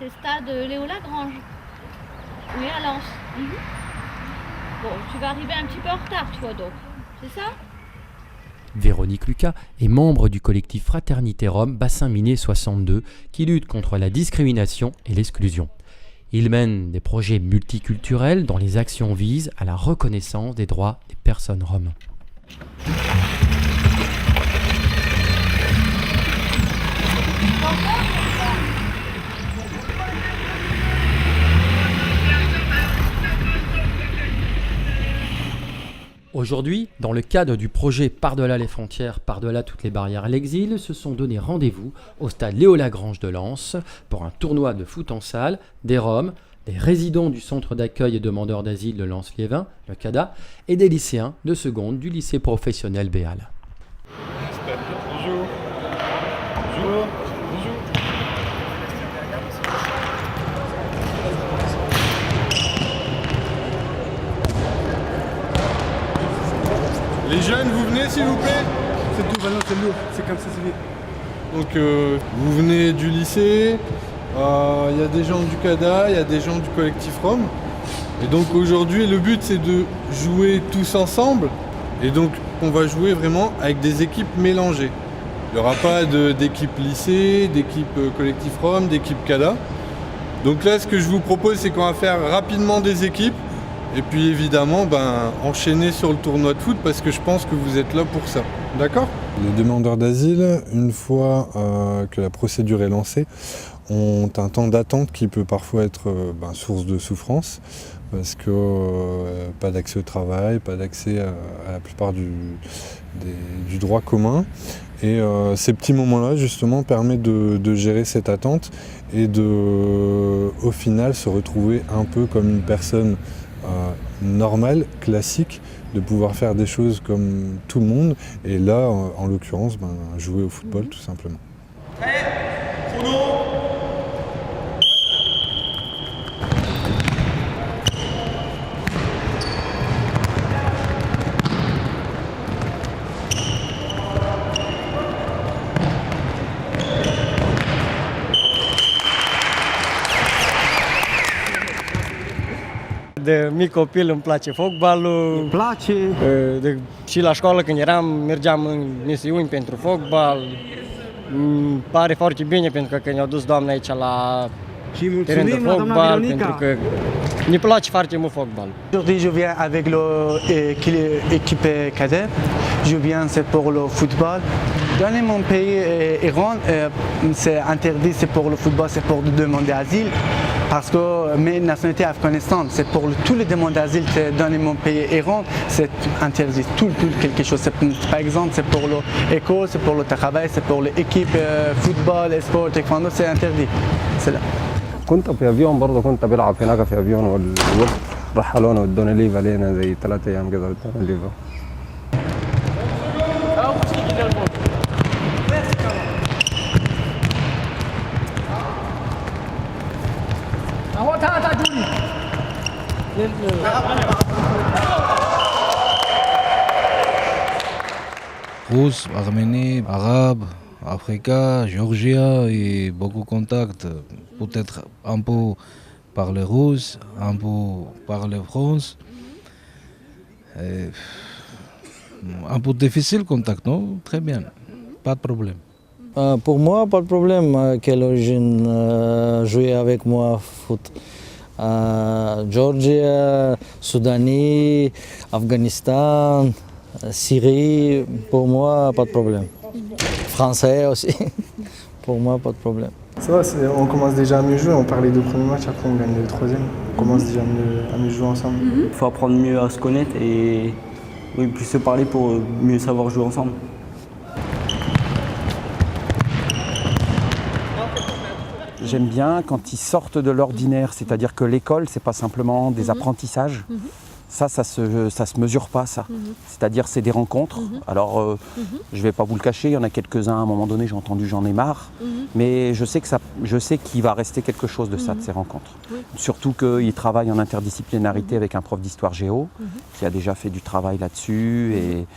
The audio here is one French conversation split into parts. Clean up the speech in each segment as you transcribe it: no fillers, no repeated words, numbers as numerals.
c'est stade Léo Lagrange. Oui, à Lens. Bon, tu vas arriver un petit peu en retard, toi, donc. C'est ça? Véronique Lucas est membre du collectif Fraternité Rome Bassin Minier 62 qui lutte contre la discrimination et l'exclusion. Il mène des projets multiculturels dont les actions visent à la reconnaissance des droits des personnes roms. Aujourd'hui, dans le cadre du projet Par-delà les frontières, par-delà toutes les barrières à l'exil, se sont donné rendez-vous au stade Léo Lagrange de Lens pour un tournoi de foot en salle, des Roms, des résidents du centre d'accueil et demandeurs d'asile de Lens-Liévin, le CADA, et des lycéens de seconde du lycée professionnel Béal. Bonjour. Bonjour. Bonjour. Les jeunes, vous venez s'il vous plaît? C'est tout, Valence, c'est lourd, c'est comme ça, c'est vite. Donc vous venez du lycée, il y a des gens du CADA, il y a des gens du collectif Rome. Et donc aujourd'hui le but c'est de jouer tous ensemble. Et donc on va jouer vraiment avec des équipes mélangées. Il n'y aura pas d'équipe lycée, d'équipe collectif Rome, d'équipe CADA. Donc là ce que je vous propose c'est qu'on va faire rapidement des équipes. Et puis évidemment, enchaîner sur le tournoi de foot parce que je pense que vous êtes là pour ça. D'accord ? Les demandeurs d'asile, une fois que la procédure est lancée, ont un temps d'attente qui peut parfois être source de souffrance parce que pas d'accès au travail, pas d'accès à la plupart du droit commun. Et ces petits moments-là, justement, permettent de gérer cette attente et au final, se retrouver un peu comme une personne normale, classique, de pouvoir faire des choses comme tout le monde et là, en l'occurrence, jouer au football tout simplement. Chrono. De mic copil îmi place fotbalul. Îmi place. Și la școală când mergeam în misiuni pentru fotbal. Îmi pare foarte bine pentru că ne-au dus doamna aici la teren de fotbal, pentru că ne place foarte mult fotbal. Aujourd'hui je viens avec l'équipe cadet. Je viens c'est pour le football. Dans mon pays, Iran, c'est interdit, c'est pour le football, c'est pour demander asile. Parce que mes nationalités Afghanistan, c'est pour tous les demandes d'asile dans mon pays, Iran, c'est interdit. Tout quelque chose. Par exemple, c'est pour l'école, c'est pour le travail, c'est pour l'équipe football, sport, taekwondo, c'est interdit. C'est là. كنت في افيون برضه كنت بلعب هناك في افيون رحلونا ودونا ليفا لينا زي 3 ايام كده ودونا ليفا. Russe, arménien, arabe, africain, géorgien et beaucoup de contacts. Peut-être un peu parler russe, un peu parler France. Et un peu difficile contact, non? Très bien, pas de problème. Pour moi, pas de problème. Quelle origine jouer avec moi foot? Géorgie, Soudanie, Afghanistan, Syrie, pour moi, pas de problème. Français aussi, pour moi, pas de problème. Ça va, on commence déjà à mieux jouer. On perd les 2 premiers matchs, après on gagne le 3e. On commence déjà à mieux jouer ensemble. Il faut apprendre mieux à se connaître et plus se parler pour mieux savoir jouer ensemble. J'aime bien quand ils sortent de l'ordinaire, c'est-à-dire que l'école, c'est pas simplement des apprentissages. Ça se mesure pas, ça. C'est-à-dire, c'est des rencontres. Alors, je vais pas vous le cacher, il y en a quelques-uns, à un moment donné, j'ai entendu, j'en ai marre. Mais je sais qu'il va rester quelque chose de ça, de ces rencontres. Surtout qu'il travaille en interdisciplinarité avec un prof d'histoire géo, qui a déjà fait du travail là-dessus. Et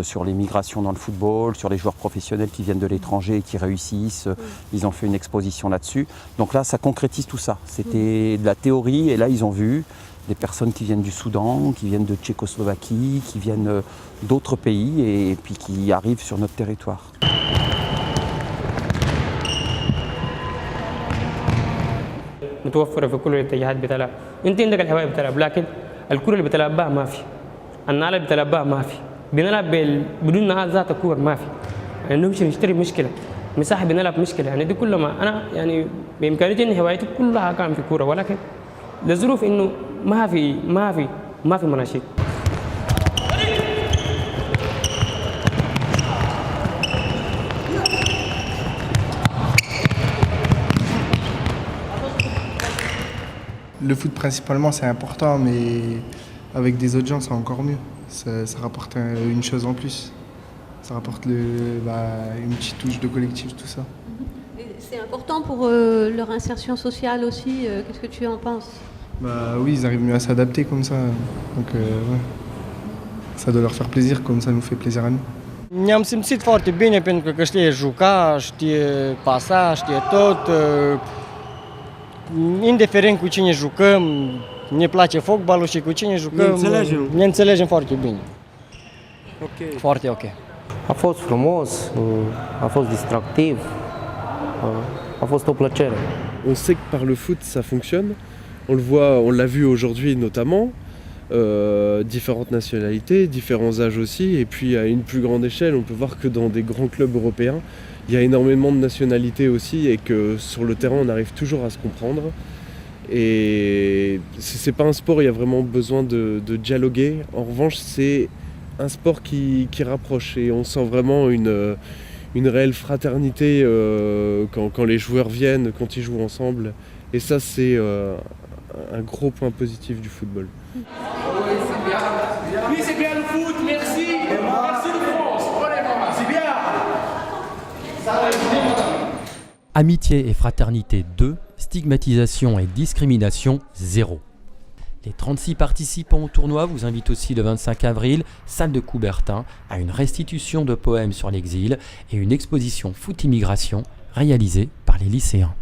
sur les migrations dans le football, sur les joueurs professionnels qui viennent de l'étranger et qui réussissent. Ils ont fait une exposition là-dessus. Donc là, ça concrétise tout ça. C'était de la théorie et là, ils ont vu des personnes qui viennent du Soudan, qui viennent de Tchécoslovaquie, qui viennent d'autres pays et puis qui arrivent sur notre territoire. متوفرة في كل الاتجاهات بتلعب انت عندك الهواية بتلعب لكن الكرة اللي بتلعب بها ما في النعال اللي بتلعب بها ما في بنلعب بدون نعال ذات الكور ما في يعني نمشي نشتري مشكلة مساحة بنلعب مشكلة يعني دي كل ما أنا يعني بإمكانيتي إن هوايتي كلها كان في كورة ولكن لظروف إنه ما في مناشيد. Le foot principalement c'est important, mais avec des autres gens c'est encore mieux. Ça rapporte une chose en plus. Ça rapporte une petite touche de collectif, tout ça. C'est important pour leur insertion sociale aussi. Qu'est-ce que tu en penses? Oui, ils arrivent mieux à s'adapter comme ça. Donc ouais. Ça doit leur faire plaisir comme ça nous fait plaisir à nous. Ne-am simțit foarte bine pentru că știe juca, știe pasa, știe tot. Indiferent cu cine jucăm, ne place fotbalul și cu cine jucăm, ne înțelegem foarte bine. Ok. Foarte ok. A fost frumos, a fost distractiv, a fost o plăcere. On sait que par le foot ça fonctionne. On le voit, on l'a vu aujourd'hui notamment. Différentes nationalités, différents âges aussi, et puis à une plus grande échelle, on peut voir que dans des grands clubs européens, il y a énormément de nationalités aussi, et que sur le terrain, on arrive toujours à se comprendre. Et c'est pas un sport, il y a vraiment besoin de dialoguer. En revanche, c'est un sport qui rapproche, et on sent vraiment une réelle fraternité quand les joueurs viennent, quand ils jouent ensemble. Et ça, c'est un gros point positif du football. Oui, c'est bien le foot, merci. Merci de France. C'est bien. Amitié et fraternité 2, stigmatisation et discrimination 0. Les 36 participants au tournoi vous invitent aussi le 25 avril, salle de Coubertin, à une restitution de poèmes sur l'exil et une exposition foot immigration réalisée par les lycéens.